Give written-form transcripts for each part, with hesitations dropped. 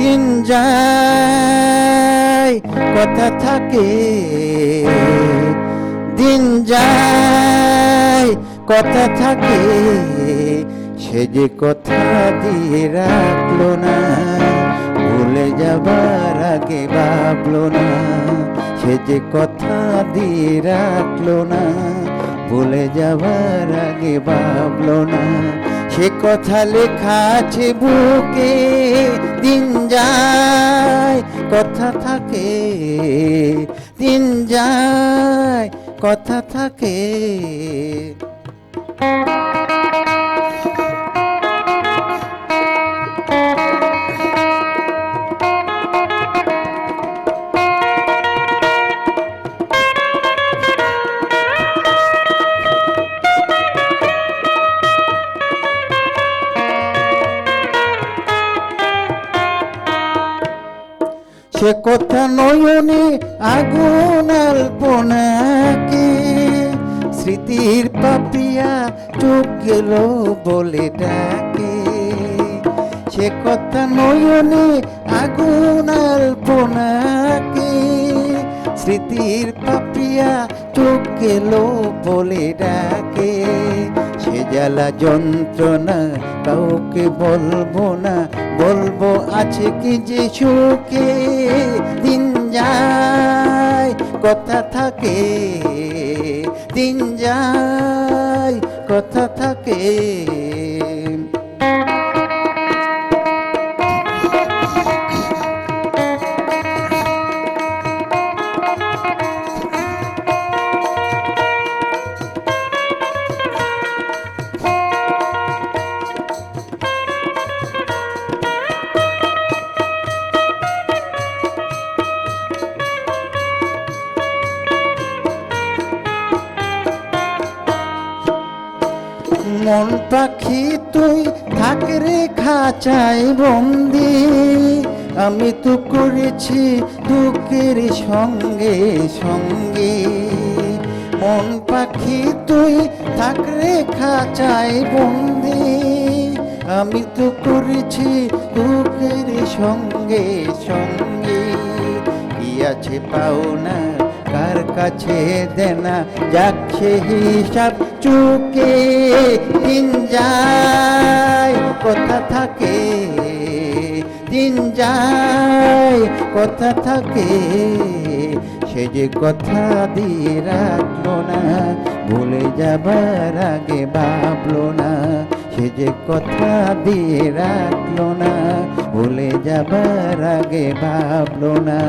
দিন যায় কথা থাকে, দিন যায় কথা থাকে, সে যে কথা দিয়ে রাখলো না, ভুলে যাবার আগে ভাবলো না। সে যে কথা দিয়ে রাখলো না, ভুলে যাবার আগে ভাবলো না। সে কথা লেখা আছে বুকে, দিন যায় কথা থাকে, দিন যায় কথা থাকে। সে কথা নয়নে আগুন আলপনাকে, স্মৃতির পাপিয়া চোখ গেল বলে ডাকে। সে কথা নয়নে আগুন আলপনাকে, স্মৃতির পাপিয়া চোখ গেল বলে ডাকে। সে জ্বালা যন্ত্রণা কাউকে বলবো না, বলবো আছে কি যে সুখে। দিন যায় কথা থাকে, দিন যায় কথা থাকে। মন পাখি তুই থাক রে খাঁচায় বন্দি, আমি তো করেছি দুঃখের সঙ্গে সঙ্গে। মন পাখি তুই থাক রে খাঁচায় বন্দি, আমি তো করেছি দুঃখের সঙ্গে সঙ্গে। কি আছে পাওনা কার কাছে দেনা, যাচ্ছে হিসাব চুকে। দিন যায় কথা থাকে, দিন যায় কথা থাকে। সে যে কথা দিয়ে রাখলো না, ভুলে যাবার আগে ভাবলো না। সে যে কথা দিয়ে রাখলো না, ভুলে যাবার আগে ভাবলো না।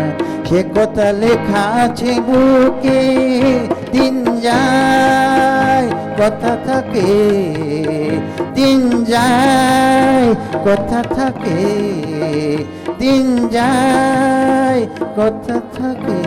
সে কথা লেখা আছে বুকে, দিন যায় কথা থাকে, দিন যায় কথা থাকে, দিন যায় কথা থাকে।